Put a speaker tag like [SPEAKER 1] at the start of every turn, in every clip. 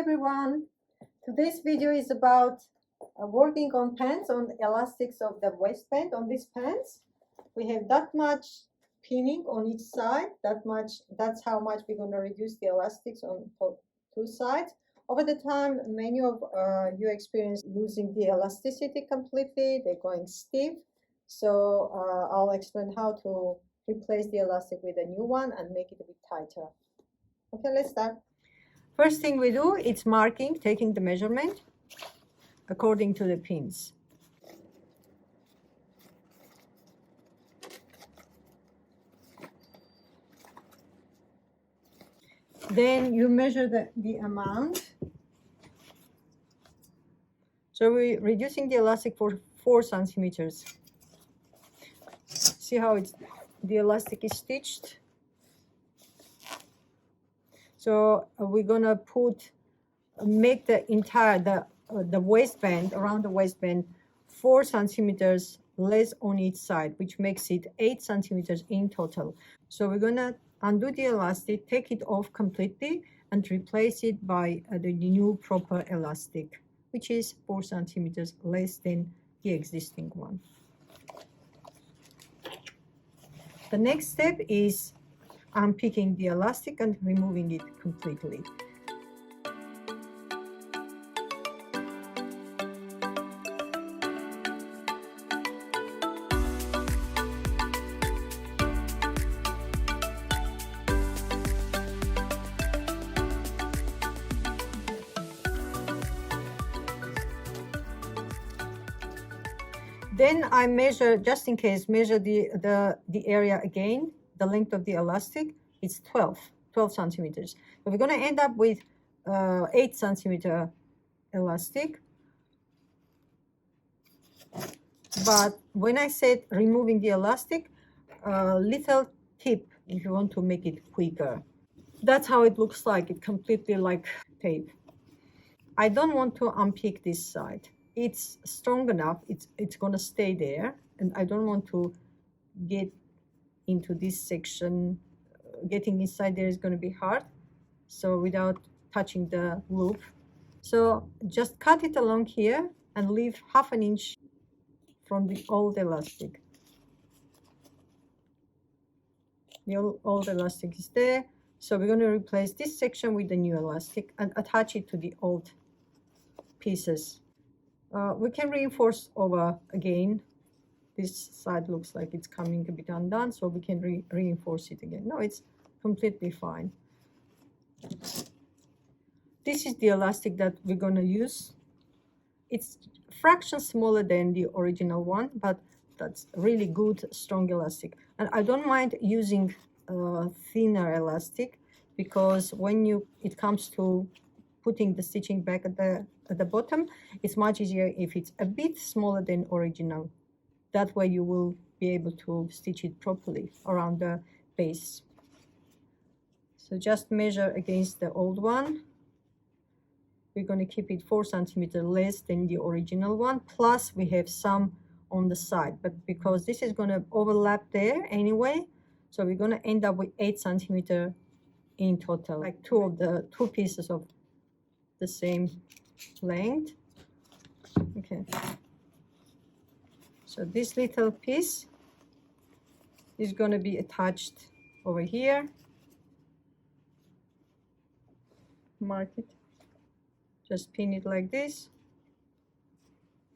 [SPEAKER 1] everyone. Today's video is about working on pants, on elastics of the waistband on these pants. We have that much pinning on each side, that's how much we're going to reduce the elastics on two sides. Over the time, many of you experience losing the elasticity completely, they're going stiff. So I'll explain how to replace the elastic with a new one and make it a bit tighter. Okay, let's start. First thing we do is marking, taking the measurement according to the pins. Then you measure the amount. So we're reducing the elastic for 4 centimeters. See how the elastic is stitched? So we're gonna make the entire the waistband, around the waistband, 4 centimeters less on each side, which makes it 8 centimeters in total. So we're gonna undo the elastic, take it off completely, and replace it by the new proper elastic, which is 4 centimeters less than the existing one. The next step is unpicking the elastic and removing it completely. Then I measure, just in case, measure the area again. The length of the elastic is 12 centimeters. So we're going to end up with 8 centimeter elastic. But when I said removing the elastic, little tip if you want to make it quicker. That's how it looks like. It completely like tape. I don't want to unpick this side. It's strong enough, it's going to stay there, and I don't want to get into this section. Getting inside there is going to be hard, so without touching the loop. So just cut it along here and leave ½ an inch from the old elastic. The old elastic is there, so we're going to replace this section with the new elastic and attach it to the old pieces. We can reinforce over again. This side looks like it's coming a bit undone, so we can reinforce it again. No, it's completely fine. This is the elastic that we're going to use. It's a fraction smaller than the original one, but that's really good, strong elastic. And I don't mind using thinner elastic, because when it comes to putting the stitching back at the bottom, it's much easier if it's a bit smaller than original. That way you will be able to stitch it properly around the base. So just measure against the old one. We're going to keep it 4 centimeters less than the original one, plus we have some on the side, but because this is going to overlap there anyway, so we're going to end up with 8 centimeters in total, like two pieces of the same length. Okay, so this little piece is going to be attached over here. Mark it, just pin it like this,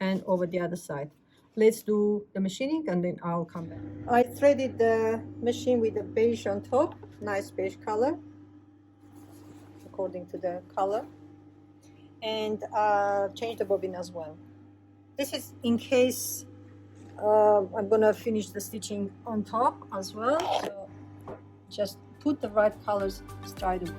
[SPEAKER 1] and over the other side. Let's do the machining and then I'll come back. I threaded the machine with the beige on top, nice beige color according to the color, and change the bobbin as well. This is in case I'm gonna finish the stitching on top as well, so just put the right colors straight away.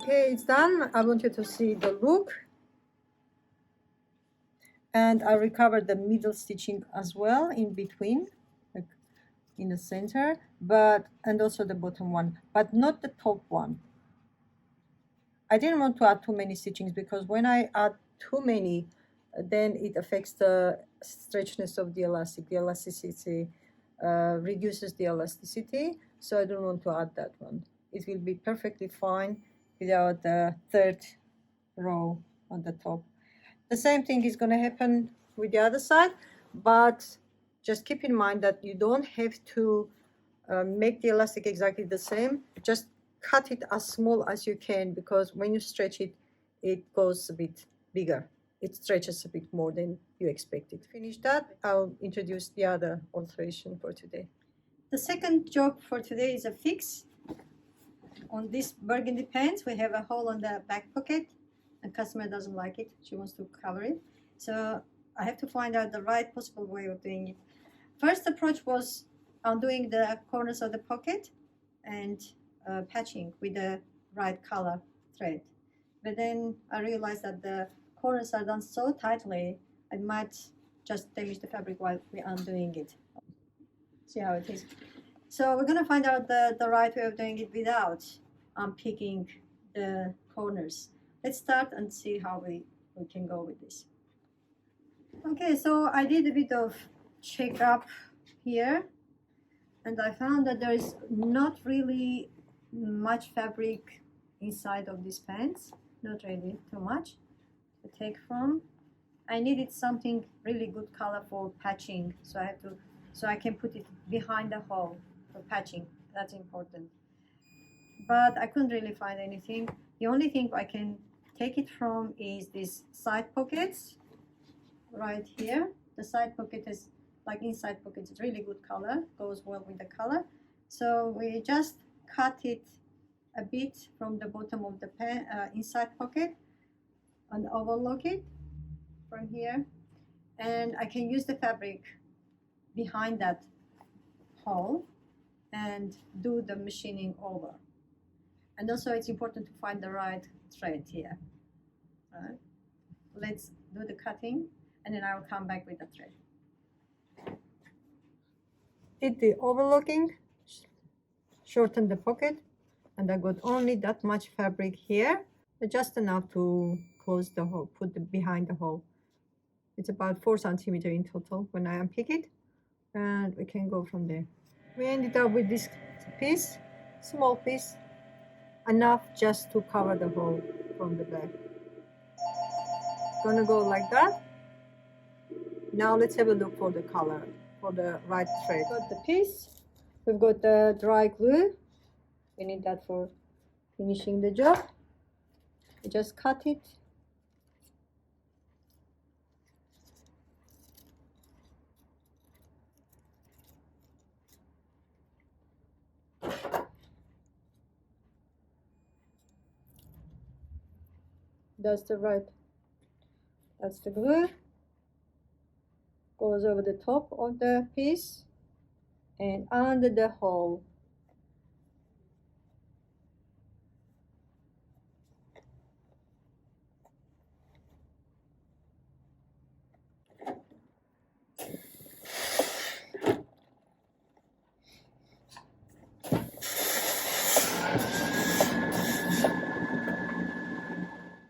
[SPEAKER 1] Okay, it's done. I want you to see the look. And I recovered the middle stitching as well in between, like in the center, and also the bottom one, but not the top one. I didn't want to add too many stitchings because when I add too many, then it affects the stretchiness of the elastic. The elasticity reduces the elasticity, so I don't want to add that one. It will be perfectly fine without the third row on the top. The same thing is going to happen with the other side, but just keep in mind that you don't have to make the elastic exactly the same. Just cut it as small as you can, because when you stretch it, it goes a bit bigger. It stretches a bit more than you expected. Finish that, I'll introduce the other alteration for today. The second job for today is a fix. On this burgundy pants, we have a hole on the back pocket. The customer doesn't like it. She wants to cover it. So I have to find out the right possible way of doing it. First approach was undoing the corners of the pocket and patching with the right color thread. But then I realized that the corners are done so tightly, I might just damage the fabric while we're undoing it. See how it is. So we're gonna find out the right way of doing it without unpicking the corners. Let's start and see how we can go with this. Okay, so I did a bit of check up here, and I found that there is not really much fabric inside of these pants, not really too much to take from. I needed something really good color for patching, so I can put it behind the hole for patching. That's important. But I couldn't really find anything. The only thing I can take it from is these side pockets right here. The side pocket is like inside pocket, it's really good color, goes well with the color. So we just cut it a bit from the bottom of the inside pocket and overlock it from here, and I can use the fabric behind that hole and do the machining over. And also it's important to find the right thread here. All right, let's do the cutting and then I will come back with the thread. Did the overlocking, shorten the pocket, and I got only that much fabric here, just enough to close the hole, put it behind the hole. It's about 4 centimeters in total when I unpick it, and we can go from there. We ended up with this piece, small piece, enough just to cover the hole from the back. It's gonna go like that. Now let's have a look for the color, for the right thread. We've got the piece, we've got the dry glue. We need that for finishing the job. We just cut it. That's the glue. Goes over the top of the piece and under the hole.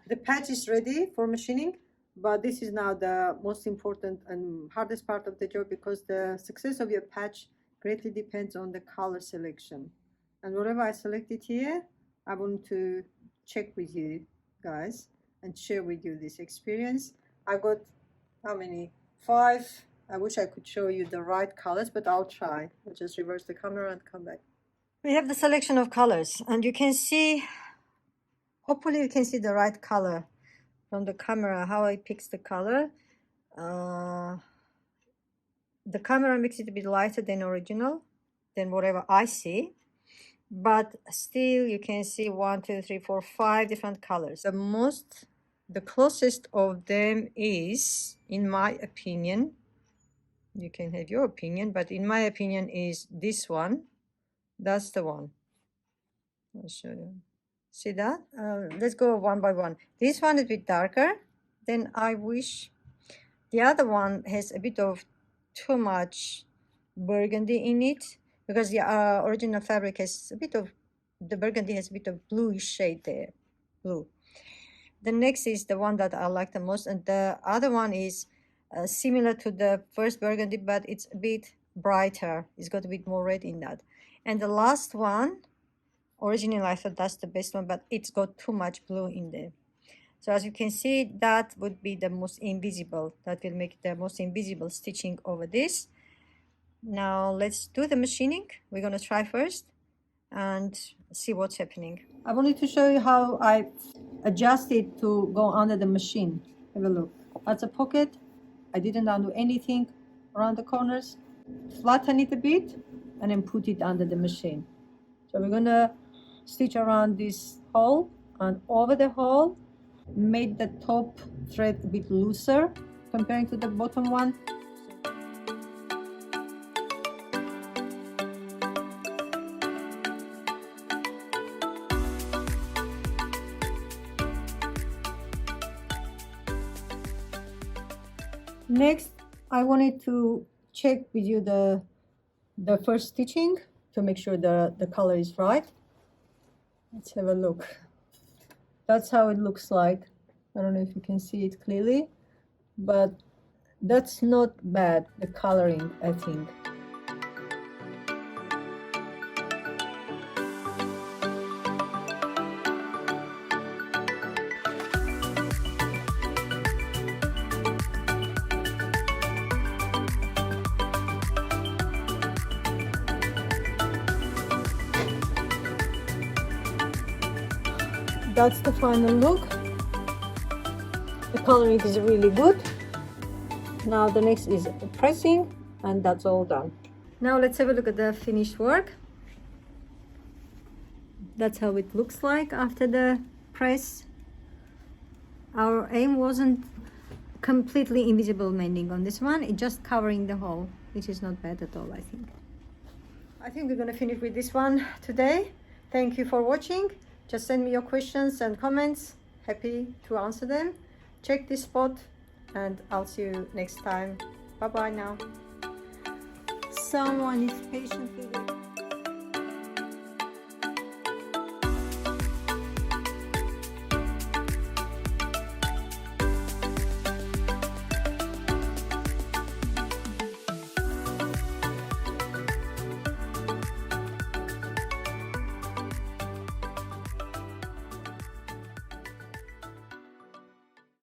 [SPEAKER 1] The patch is ready for machining, but this is now the most important and hardest part of the job, because the success of your patch greatly depends on the color selection. And whatever I selected here, I want to check with you guys and share with you this experience. I got how many? 5. I wish I could show you the right colors, but I'll try. I'll just reverse the camera and come back. We have the selection of colors, and you can see, hopefully you can see the right color from the camera, how I picks the color. The camera makes it a bit lighter than original, than whatever I see. But still you can see 1, 2, 3, 4, 5 different colors. The closest of them is, in my opinion, you can have your opinion, but in my opinion is this one. That's the one. I'll show you. See that? Let's go one by one. This one is a bit darker. Then I wish the other one has a bit of too much burgundy in it, because the original fabric has a bit of, the burgundy has a bit of bluish shade there, blue. The next is the one that I like the most, and the other one is similar to the first burgundy, but it's a bit brighter. It's got a bit more red in that. And the last one, originally I thought that's the best one, but it's got too much blue in there. So as you can see, that would be the most invisible, that will make the most invisible stitching over this. Now let's do the machining. We're going to try first and see what's happening. I wanted to show you how I adjust it to go under the machine. Have a look. That's a pocket. I didn't undo anything around the corners. Flatten it a bit and then put it under the machine. So we're going to stitch around this hole, and over the hole made the top thread a bit looser comparing to the bottom one. Next, I wanted to check with you the first stitching to make sure the color is right. Let's have a look. That's how it looks like. I don't know if you can see it clearly, but that's not bad, the coloring, I think. That's the final look. The coloring is really good. Now the next is pressing, and that's all done. Now let's have a look at the finished work. That's how it looks like after the press. Our aim wasn't completely invisible mending on this one, it's just covering the hole, which is not bad at all, I think. I think we're going to finish with this one today. Thank you for watching. Just send me your questions and comments. Happy to answer them. Check this spot, and I'll see you next time. Bye bye now. Someone is patiently waiting.